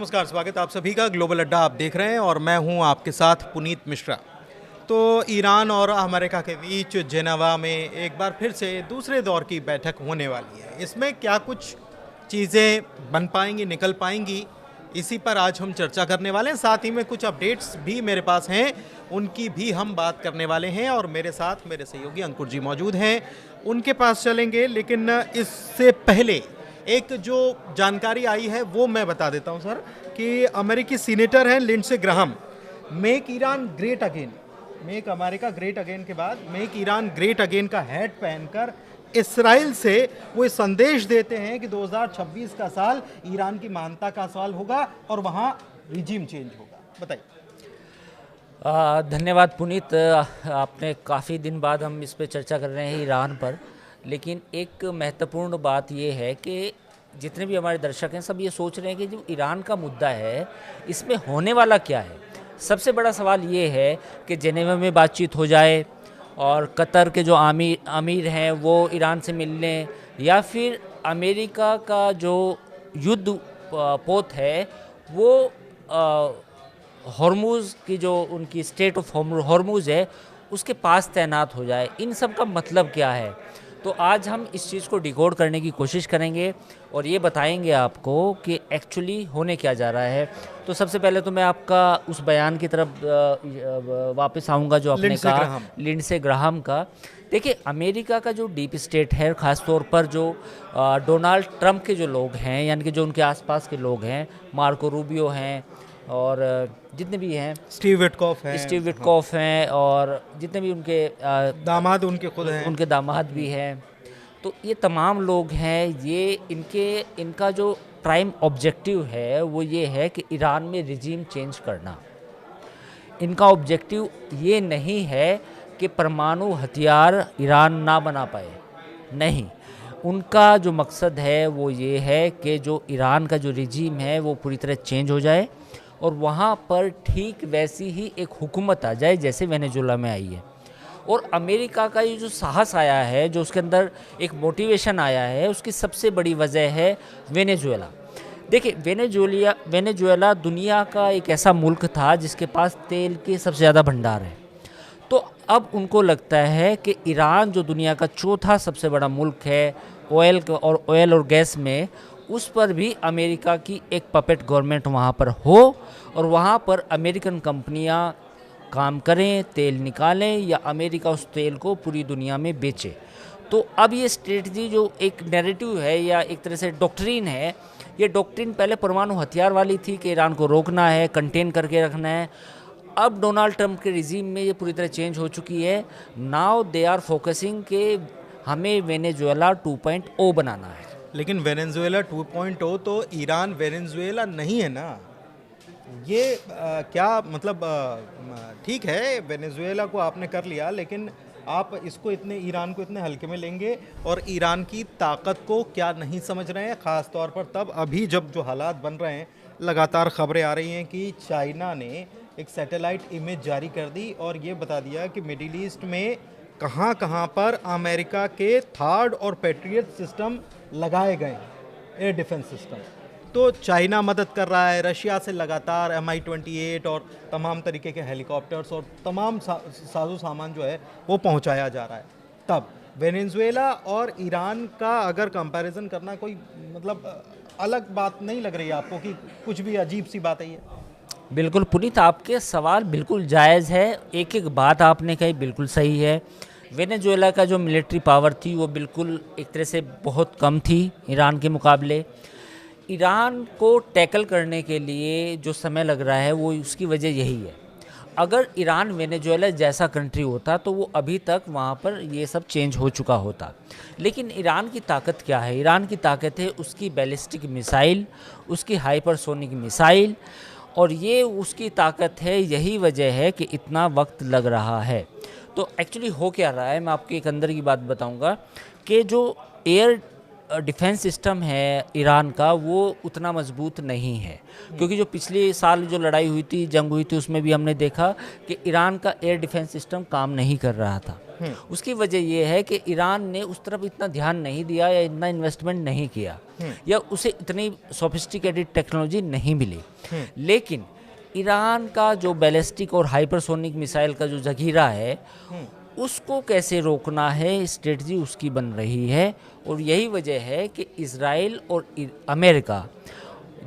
नमस्कार, स्वागत आप सभी का। ग्लोबल अड्डा आप देख रहे हैं और मैं हूं आपके साथ पुनीत मिश्रा। तो ईरान और अमेरिका के बीच जेनेवा में एक बार फिर से दूसरे दौर की बैठक होने वाली है। इसमें क्या कुछ चीज़ें बन पाएंगी, निकल पाएंगी, इसी पर आज हम चर्चा करने वाले हैं। साथ ही में कुछ अपडेट्स भी मेरे पास हैं, उनकी भी हम बात करने वाले हैं। और मेरे साथ मेरे सहयोगी अंकुर जी मौजूद हैं, उनके पास चलेंगे। लेकिन इससे पहले एक जो जानकारी आई है वो मैं बता देता हूं सर, कि अमेरिकी सीनेटर हैं Lindsey Graham, make Iran great again, make America great again के बाद मेक ईरान ग्रेट अगेन का हैट पहनकर इसराइल से वो संदेश देते हैं कि 2026 का साल ईरान की मानता का साल होगा और वहां रिजीम चेंज होगा। बताइए। धन्यवाद पुनीत। आपने काफ़ी दिन बाद हम इस पे चर्चा कर रहे हैं ईरान पर, लेकिन एक महत्वपूर्ण बात ये है कि जितने भी हमारे दर्शक हैं सब ये सोच रहे हैं कि जो ईरान का मुद्दा है इसमें होने वाला क्या है। सबसे बड़ा सवाल ये है कि जेनेवा में बातचीत हो जाए और कतर के जो अमीर हैं वो ईरान से मिल लें, या फिर अमेरिका का जो युद्ध पोत है वो हॉर्मुज़ की जो उनकी स्टेट ऑफ हॉर्मुज़ है उसके पास तैनात हो जाए। इन सब का मतलब क्या है, तो आज हम इस चीज़ को डिकोड करने की कोशिश करेंगे और ये बताएंगे आपको कि एक्चुअली होने क्या जा रहा है। तो सबसे पहले तो मैं आपका उस बयान की तरफ वापस आऊँगा जो आपने कहा, लिंडसे ग्राहम का। देखिए, अमेरिका का जो डीप स्टेट है, ख़ास तौर पर जो डोनाल्ड ट्रंप के जो लोग हैं, यानी कि जो उनके आसपास के लोग हैं, मार्को रूबियो हैं और जितने भी हैं, स्टीव विटकॉफ हैं और जितने भी उनके दामाद उनके खुद हैं, उनके दामाद भी हैं, तो ये तमाम लोग हैं। ये इनका जो प्राइम ऑब्जेक्टिव है वो ये है कि ईरान में रिजीम चेंज करना। इनका ऑब्जेक्टिव ये नहीं है कि परमाणु हथियार ईरान ना बना पाए, नहीं। उनका जो मकसद है वो ये है कि जो ईरान का जो रिजीम है वो पूरी तरह चेंज हो जाए और वहाँ पर ठीक वैसी ही एक हुकूमत आ जाए जैसे वेनेजुएला में आई है। और अमेरिका का ये जो साहस आया है, जो उसके अंदर एक मोटिवेशन आया है, उसकी सबसे बड़ी वजह है वेनेजुएला। देखिए, वेनेजुएला दुनिया का एक ऐसा मुल्क था जिसके पास तेल के सबसे ज़्यादा भंडार है। तो अब उनको लगता है कि ईरान जो दुनिया का चौथा सबसे बड़ा मुल्क है ऑयल और गैस में, उस पर भी अमेरिका की एक पपेट गवर्नमेंट वहाँ पर हो और वहाँ पर अमेरिकन कंपनियाँ काम करें, तेल निकालें या अमेरिका उस तेल को पूरी दुनिया में बेचे। तो अब ये स्ट्रेटजी जो एक नैरेटिव है या एक तरह से डॉक्ट्रिन है, ये डॉक्ट्रिन पहले परमाणु हथियार वाली थी कि ईरान को रोकना है, कंटेन करके रखना है। अब डोनाल्ड ट्रंप के रिजीम में ये पूरी तरह चेंज हो चुकी है। नाउ दे आर फोकसिंग कि हमें वेनेजुएला 2.0 बनाना है। लेकिन वेनेजुएला 2.0 तो ईरान वेनेजुएला नहीं है ना। ये क्या मतलब, ठीक है वेनेजुएला को आपने कर लिया, लेकिन आप इसको ईरान को इतने हल्के में लेंगे और ईरान की ताकत को क्या नहीं समझ रहे हैं। ख़ास तौर पर तब अभी जब जो हालात बन रहे हैं, लगातार खबरें आ रही हैं कि चाइना ने एक सैटेलाइट इमेज जारी कर दी और ये बता दिया कि मिडिल ईस्ट में कहाँ कहाँ पर अमेरिका के थर्ड और पैट्रियट सिस्टम लगाए गए, एयर डिफेंस सिस्टम। तो चाइना मदद कर रहा है, रशिया से लगातार Mi-28 और तमाम तरीके के हेलीकॉप्टर्स और तमाम साजो सामान जो है वो पहुंचाया जा रहा है। तब वेनेजुएला और ईरान का अगर कंपैरिजन करना कोई मतलब अलग बात नहीं लग रही है आपको कि कुछ भी अजीब सी बात है ये? बिल्कुल पुनीत, आपके सवाल बिल्कुल जायज़ है। एक एक बात आपने कही बिल्कुल सही है। वेनेजुएला का जो मिलिट्री पावर थी वो बिल्कुल एक तरह से बहुत कम थी ईरान के मुकाबले। ईरान को टैकल करने के लिए जो समय लग रहा है वो उसकी वजह यही है। अगर ईरान वेनेजुएला जैसा कंट्री होता तो वो अभी तक वहाँ पर ये सब चेंज हो चुका होता। लेकिन ईरान की ताकत क्या है? ईरान की ताकत है उसकी बैलिस्टिक मिसाइल, उसकी हाइपरसोनिक मिसाइल, और ये उसकी ताकत है। यही वजह है कि इतना वक्त लग रहा है। तो एक्चुअली हो क्या रहा है, मैं आपको एक अंदर की बात बताऊंगा कि जो एयर डिफेंस सिस्टम है ईरान का वो उतना मजबूत नहीं है, क्योंकि जो पिछले साल जो लड़ाई हुई थी, जंग हुई थी, उसमें भी हमने देखा कि ईरान का एयर डिफेंस सिस्टम काम नहीं कर रहा था। उसकी वजह ये है कि ईरान ने उस तरफ इतना ध्यान नहीं दिया या इतना इन्वेस्टमेंट नहीं किया या उसे इतनी सोफिस्टिकेटेड टेक्नोलॉजी नहीं मिली। लेकिन ईरान का जो बैलिस्टिक और हाइपरसोनिक मिसाइल का जो जखीरा है उसको कैसे रोकना है, स्ट्रेटजी उसकी बन रही है। और यही वजह है कि इजराइल और अमेरिका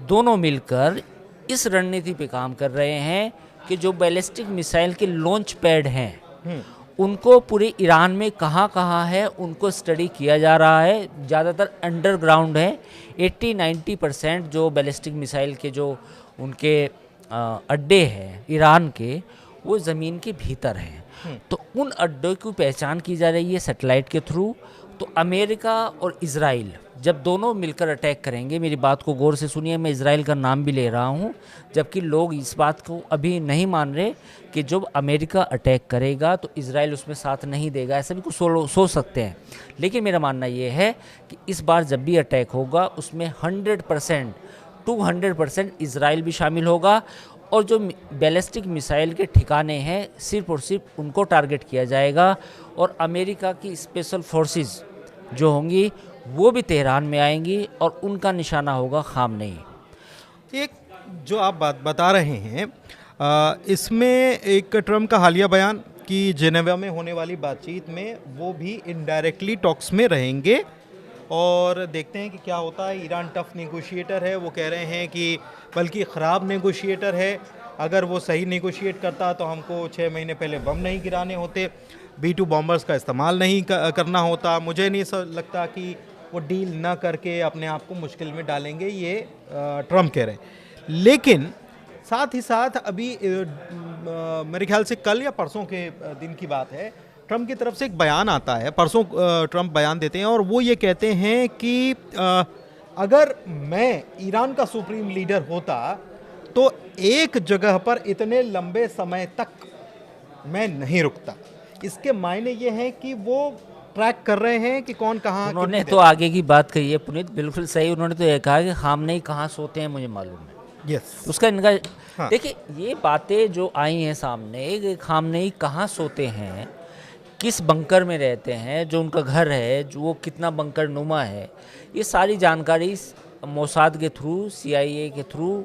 दोनों मिलकर इस रणनीति पे काम कर रहे हैं कि जो बैलिस्टिक मिसाइल के लॉन्च पैड हैं उनको पूरे ईरान में कहाँ कहाँ है उनको स्टडी किया जा रहा है। ज़्यादातर अंडरग्राउंड है, 80-90% जो बैलिस्टिक मिसाइल के जो उनके अड्डे हैं ईरान के वो ज़मीन के भीतर हैं। तो उन अड्डों की पहचान की जा रही है सैटेलाइट के थ्रू। तो अमेरिका और इजराइल जब दोनों मिलकर अटैक करेंगे, मेरी बात को गौर से सुनिए, मैं इजराइल का नाम भी ले रहा हूँ, जबकि लोग इस बात को अभी नहीं मान रहे कि जब अमेरिका अटैक करेगा तो इजराइल उसमें साथ नहीं देगा, ऐसा भी कुछ सोच सकते हैं। लेकिन मेरा मानना ये है कि इस बार जब भी अटैक होगा उसमें 100% 200% इजराइल भी शामिल होगा और जो बैलिस्टिक मिसाइल के ठिकाने हैं सिर्फ और सिर्फ उनको टारगेट किया जाएगा। और अमेरिका की स्पेशल फोर्सेस जो होंगी वो भी तेहरान में आएंगी और उनका निशाना होगा खामनेई। एक जो आप बात बता रहे हैं इसमें एक ट्रम्प का हालिया बयान कि जेनेवा में होने वाली बातचीत में वो भी इनडायरेक्टली टॉक्स में रहेंगे और देखते हैं कि क्या होता है। ईरान टफ नेगोशिएटर है, वो कह रहे हैं कि बल्कि ख़राब नेगोशिएटर है, अगर वो सही नेगोशिएट करता तो हमको 6 महीने पहले बम नहीं गिराने होते, B-2 बॉम्बर्स का इस्तेमाल नहीं करना होता। मुझे नहीं लगता कि वो डील ना करके अपने आप को मुश्किल में डालेंगे, ये ट्रम्प कह रहे हैं। लेकिन साथ ही साथ अभी मेरे ख्याल से कल या परसों के दिन की बात है, ट्रम्प की तरफ से एक बयान आता है, परसों ट्रम्प बयान देते हैं और वो ये कहते हैं कि अगर मैं ईरान का सुप्रीम लीडर होता तो एक जगह पर इतने लंबे समय तक मैं नहीं रुकता। इसके मायने ये हैं कि वो ट्रैक कर रहे हैं कि कौन कहाँ। उन्होंने तो आगे की बात कही है पुनीत, बिल्कुल सही। उन्होंने तो ये कहा कि खामनेई कहाँ सोते हैं मुझे मालूम है। यस, उसका इनका हाँ। देखिए ये बातें जो आई हैं सामने कि खामनेई कहाँ सोते हैं, किस बंकर में रहते हैं, जो उनका घर है जो वो कितना बंकर नुमा है, ये सारी जानकारी मोसाद के थ्रू, CIA के थ्रू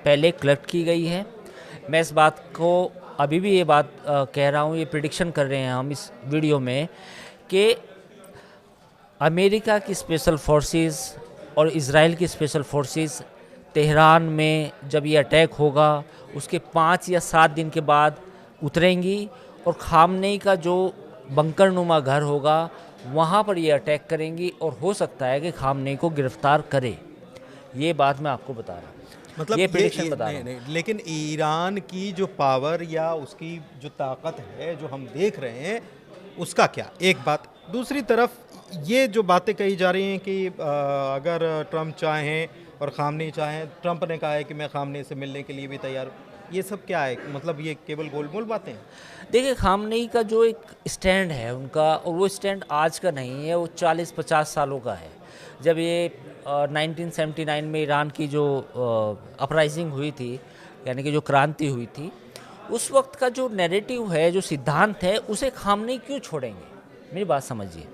पहले कलेक्ट की गई है। मैं इस बात को अभी भी ये बात कह रहा हूँ, ये प्रिडिक्शन कर रहे हैं हम इस वीडियो में कि अमेरिका की स्पेशल फोर्सेस और इजराइल की स्पेशल फोर्सेस तेहरान में जब ये अटैक होगा उसके 5 या 7 दिन के बाद उतरेंगी और खामनेई का जो बंकर नुमा घर होगा वहाँ पर ये अटैक करेंगी और हो सकता है कि खामनेई को गिरफ्तार करे। ये बात मैं आपको बता रहा हूँ, मतलब ये प्रेडिक्शन बता रहा हूँ। लेकिन ईरान की जो पावर या उसकी जो ताकत है जो हम देख रहे हैं उसका क्या, एक बात। दूसरी तरफ ये जो बातें कही जा रही हैं कि अगर ट्रम्प चाहें और खामनेई चाहें, ट्रम्प ने कहा है कि मैं खामनेई से मिलने के लिए भी तैयार हूँ, ये सब क्या है? मतलब ये केवल गोल-मोल बातें हैं? देखिए खामनेई का जो एक स्टैंड है उनका, और वो स्टैंड आज का नहीं है, वो 40-50 सालों का है। जब ये 1979 में ईरान की जो अपराइजिंग हुई थी, यानी कि जो क्रांति हुई थी, उस वक्त का जो नैरेटिव है, जो सिद्धांत है, उसे खामनेई क्यों छोड़ेंगे? मेरी बात समझिए।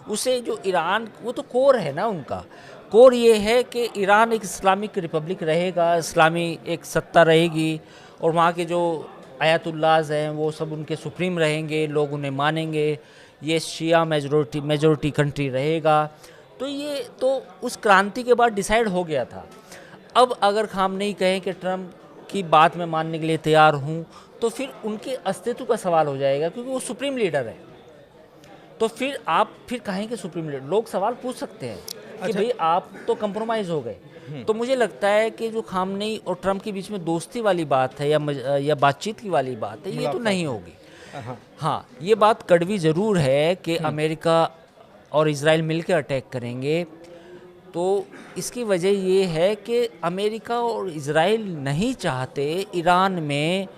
उसे जो ईरान, वो तो कोर है ना उनका। कोर ये है कि ईरान एक इस्लामिक रिपब्लिक रहेगा, इस्लामी एक सत्ता रहेगी और वहाँ के जो आयतुल्लाज हैं वो सब उनके सुप्रीम रहेंगे, लोग उन्हें मानेंगे, ये शिया मेजॉरिटी कंट्री रहेगा। तो ये तो उस क्रांति के बाद डिसाइड हो गया था। अब अगर खामनेई कहें कि ट्रम्प की बात मैं मानने के लिए तैयार हूँ तो फिर उनके अस्तित्व का सवाल हो जाएगा, क्योंकि वो सुप्रीम लीडर है। तो फिर आप फिर कहें कि सुप्रीम लीडर, लोग सवाल पूछ सकते हैं कि भाई आप तो कंप्रोमाइज़ हो गए। तो मुझे लगता है कि जो खामनेई और ट्रम्प के बीच में दोस्ती वाली बात है या बातचीत की वाली बात है, ये तो नहीं होगी। हाँ, ये बात कड़वी ज़रूर है कि अमेरिका और इजराइल मिलकर अटैक करेंगे। तो इसकी वजह ये है कि अमेरिका और इजराइल नहीं चाहते ईरान में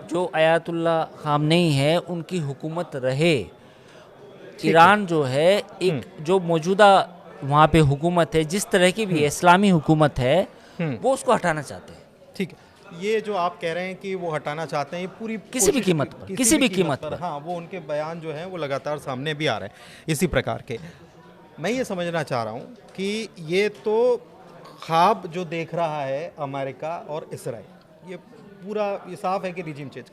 जो आयतुल्ला खामनेई है उनकी हुकूमत रहे। ईरान जो है एक जो मौजूदा वहाँ पे हुकूमत है, जिस तरह की भी इस्लामी हुकूमत है, वो उसको हटाना चाहते हैं। ठीक है, ये जो आप कह रहे हैं कि वो हटाना चाहते हैं, ये पूरी किसी भी कोशिश कीमत पर, किसी भी कीमत पर। हाँ, वो उनके बयान जो हैं वो लगातार सामने भी आ रहे हैं इसी प्रकार के। मैं ये समझना चाह रहा हूँ कि ये तो ख्वाब जो देख रहा है अमेरिका और इसराइल, ये पूरा ये साफ है कि रिजीम चेंज।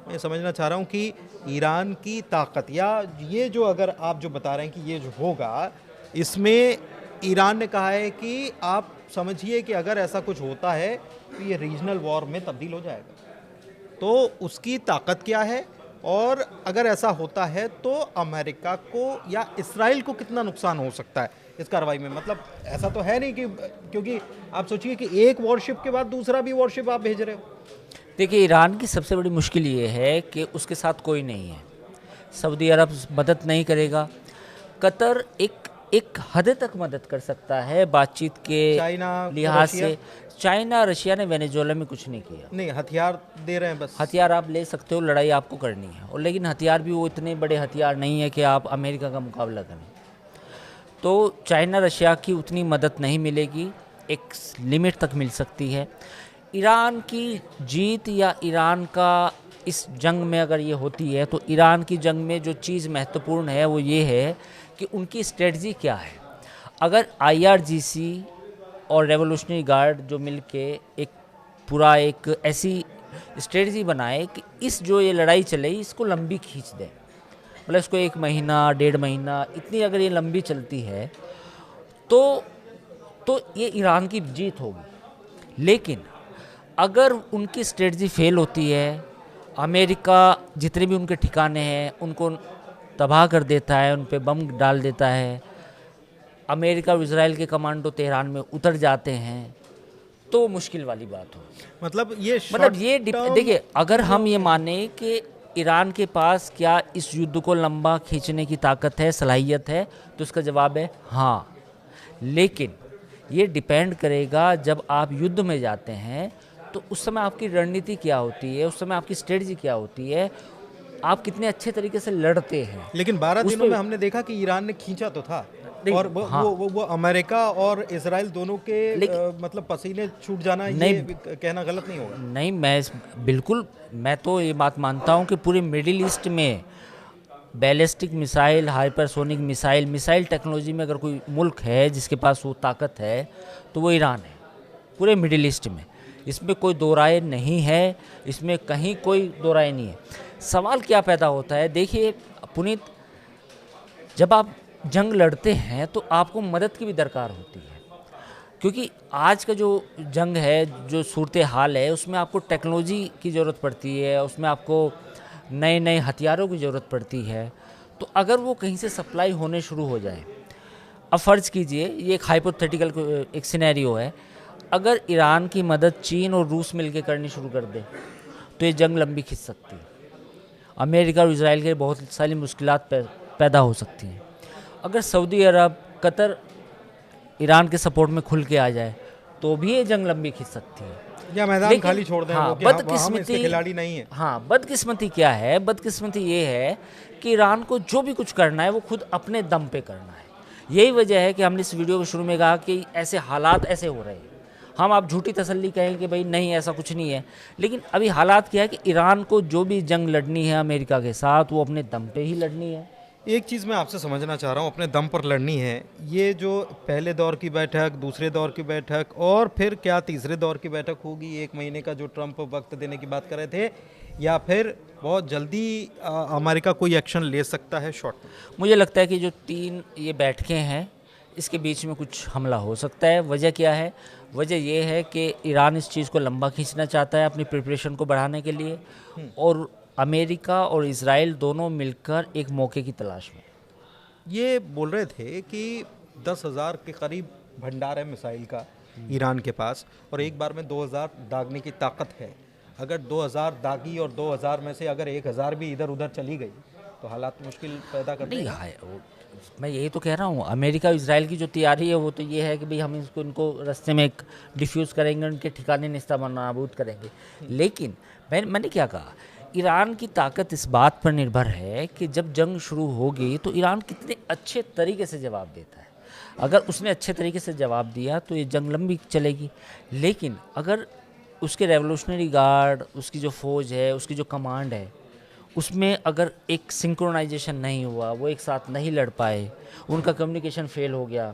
मैं समझना चाह रहा हूँ कि ईरान की ताकत, या ये जो अगर आप जो बता रहे हैं कि ये जो होगा, इसमें ईरान ने कहा है कि आप समझिए कि अगर ऐसा कुछ होता है तो ये रीजनल वॉर में तब्दील हो जाएगा। तो उसकी ताकत क्या है, और अगर ऐसा होता है तो अमेरिका को या इसराइल को कितना नुकसान हो सकता है इस कार्रवाई में? मतलब ऐसा तो है नहीं कि, क्योंकि आप सोचिए कि एक वॉरशिप के बाद दूसरा भी वॉरशिप आप भेज रहे हो। देखिए, ईरान की सबसे बड़ी मुश्किल ये है कि उसके साथ कोई नहीं है। सऊदी अरब मदद नहीं करेगा। कतर एक हद तक मदद कर सकता है बातचीत के चाइना, लिहाज रशिया? से। चाइना, रशिया ने वेनेजुएला में कुछ नहीं किया। नहीं, हथियार दे रहे हैं बस। हथियार आप ले सकते हो, लड़ाई आपको करनी है, और लेकिन हथियार भी वो इतने बड़े हथियार नहीं है कि आप अमेरिका का मुकाबला करें। तो चाइना, रशिया की उतनी मदद नहीं मिलेगी, एक लिमिट तक मिल सकती है। ईरान की जीत या ईरान का इस जंग में अगर ये होती है, तो ईरान की जंग में जो चीज़ महत्वपूर्ण है वो ये है कि उनकी स्ट्रेटजी क्या है। अगर IRGC और रेवोल्यूशनरी गार्ड जो मिलके एक ऐसी स्ट्रेटजी बनाए कि इस जो ये लड़ाई चले इसको लंबी खींच दें, मतलब इसको 1 महीना 1.5 महीना इतनी अगर ये लंबी चलती है तो ये ईरान की जीत होगी। लेकिन अगर उनकी स्ट्रेटजी फेल होती है, अमेरिका जितने भी उनके ठिकाने हैं उनको तबाह कर देता है, उन पे बम डाल देता है, अमेरिका और इजराइल के कमांडो तेहरान में उतर जाते हैं, तो मुश्किल वाली बात हो। मतलब ये देखिए, अगर हम ये माने कि ईरान के पास क्या इस युद्ध को लंबा खींचने की ताकत है, सलाहियत है, तो इसका जवाब है हाँ। लेकिन ये डिपेंड करेगा जब आप युद्ध में जाते हैं तो उस समय आपकी रणनीति क्या होती है, उस समय आपकी स्ट्रेटजी क्या होती है, आप कितने अच्छे तरीके से लड़ते हैं। लेकिन 12 दिनों में हमने देखा कि ईरान ने खींचा तो था, और वो अमेरिका और इजराइल दोनों के मतलब पसीने छूट जाना, ये कहना गलत नहीं होगा। नहीं, मैं तो ये बात मानता हूँ कि पूरे मिडिल ईस्ट में ballistic missile, hypersonic missile technology में अगर कोई मुल्क है जिसके पास वो ताकत है तो वो ईरान है, पूरे मिडिल ईस्ट में। इसमें कोई दो राय नहीं है, इसमें कहीं कोई दो राय नहीं है। सवाल क्या पैदा होता है, देखिए पुनीत, जब आप जंग लड़ते हैं तो आपको मदद की भी दरकार होती है, क्योंकि आज का जो जंग है, जो सूरत हाल है, उसमें आपको टेक्नोलॉजी की ज़रूरत पड़ती है, उसमें आपको नए नए हथियारों की ज़रूरत पड़ती है। तो अगर वो कहीं से सप्लाई होने शुरू हो जाए, अब फ़र्ज़ कीजिए, ये एक हाइपोथेटिकल एक सिनेरियो है, अगर ईरान की मदद चीन और रूस मिलकर करनी शुरू कर दे तो ये जंग लंबी खिंच सकती है। अमेरिका और इजराइल के बहुत सारी मुश्किलात पैदा हो सकती हैं। अगर सऊदी अरब, कतर ईरान के सपोर्ट में खुल के आ जाए तो भी ये जंग लंबी खिंच सकती है, या मैदान खाली छोड़ दें। हाँ, बदकिस्मती खिलाड़ी नहीं है। हाँ, बदकिस्मती क्या है? बदकिस्मती ये है कि ईरान को जो भी कुछ करना है वो खुद अपने दम पे करना है। यही वजह है कि हमने इस वीडियो के शुरू में कहा कि ऐसे हालात ऐसे हो रहे हैं। हम आप झूठी तसल्ली कहें कि भाई नहीं ऐसा कुछ नहीं है, लेकिन अभी हालात क्या है कि ईरान को जो भी जंग लड़नी है अमेरिका के साथ वो अपने दम पे ही लड़नी है। एक चीज़ मैं आपसे समझना चाह रहा हूँ, अपने दम पर लड़नी है। ये जो पहले दौर की बैठक, दूसरे दौर की बैठक और फिर क्या तीसरे दौर की बैठक होगी, 1 महीने का जो ट्रंप वक्त देने की बात कर रहे थे, या फिर बहुत जल्दी अमेरिका कोई एक्शन ले सकता है शॉर्ट में? मुझे लगता है कि जो 3 ये बैठकें हैं इसके बीच में कुछ हमला हो सकता है। वजह क्या है? वजह ये है कि ईरान इस चीज़ को लंबा खींचना चाहता है अपनी प्रिपरेशन को बढ़ाने के लिए, और अमेरिका और इजराइल दोनों मिलकर एक मौके की तलाश में। ये बोल रहे थे कि 10,000 के करीब भंडार है मिसाइल का ईरान के पास, और एक बार में 2,000 दागने की ताकत है। अगर 2,000 दागी और 2,000 में से अगर 1,000 भी इधर उधर चली गई तो हालात मुश्किल पैदा कर देगा। मैं यही तो कह रहा हूँ, अमेरिका और इजराइल की जो तैयारी है वो तो ये है कि भाई हम इनको रास्ते में एक डिफ्यूज़ करेंगे, उनके ठिकाने नेस्तनाबूद करेंगे। लेकिन मैंने क्या कहा, ईरान की ताकत इस बात पर निर्भर है कि जब जंग शुरू होगी तो ईरान कितने अच्छे तरीके से जवाब देता है। अगर उसने अच्छे तरीके से जवाब दिया तो ये जंग लंबी चलेगी, लेकिन अगर उसके रेवोल्यूशनरी गार्ड, उसकी जो फ़ौज है, उसकी जो कमांड है, उसमें अगर एक सिंक्रोनाइजेशन नहीं हुआ, वो एक साथ नहीं लड़ पाए, उनका कम्युनिकेशन फेल हो गया,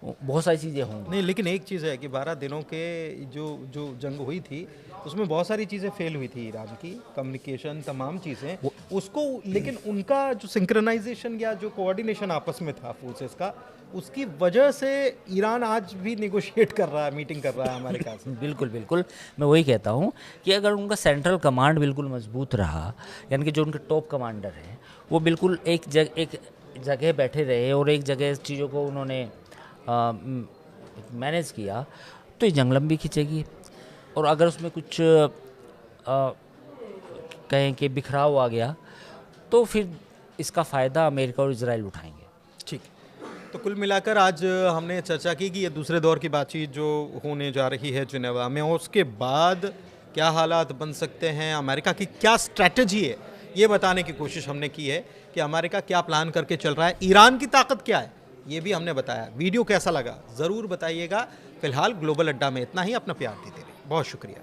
बहुत सारी चीज़ें होंगी। नहीं, लेकिन एक चीज़ है कि 12 दिनों के जो जो जंग हुई थी उसमें बहुत सारी चीज़ें फेल हुई थी ईरान की, कम्युनिकेशन तमाम चीज़ें उसको, लेकिन उनका जो सिंक्रोनाइजेशन या जो कोऑर्डिनेशन आपस में था फोर्सेस का, उसकी वजह से ईरान आज भी निगोशिएट कर रहा है, मीटिंग कर रहा है अमेरिका से। बिल्कुल, बिल्कुल। मैं वही कहता हूँ कि अगर उनका सेंट्रल कमांड बिल्कुल मजबूत रहा, यानी कि जो उनके टॉप कमांडर हैं, वो बिल्कुल एक जगह बैठे रहे और एक जगह चीज़ों को उन्होंने मैनेज किया, तो ये जंग लंबी खिंचेगी। और अगर उसमें कुछ कहें कि बिखराव आ गया, तो फिर इसका फ़ायदा अमेरिका और इजराइल उठाएंगे। ठीक, तो कुल मिलाकर आज हमने चर्चा की कि ये दूसरे दौर की बातचीत जो होने जा रही है जिनेवा में, और उसके बाद क्या हालात बन सकते हैं, अमेरिका की क्या स्ट्रैटेजी है, ये बताने की कोशिश हमने की है कि अमेरिका क्या प्लान करके चल रहा है, ईरान की ताकत क्या है, ये भी हमने बताया। वीडियो कैसा लगा ज़रूर बताइएगा। फिलहाल ग्लोबल अड्डा में इतना ही। अपना प्यार देते रहिए। बहुत शुक्रिया।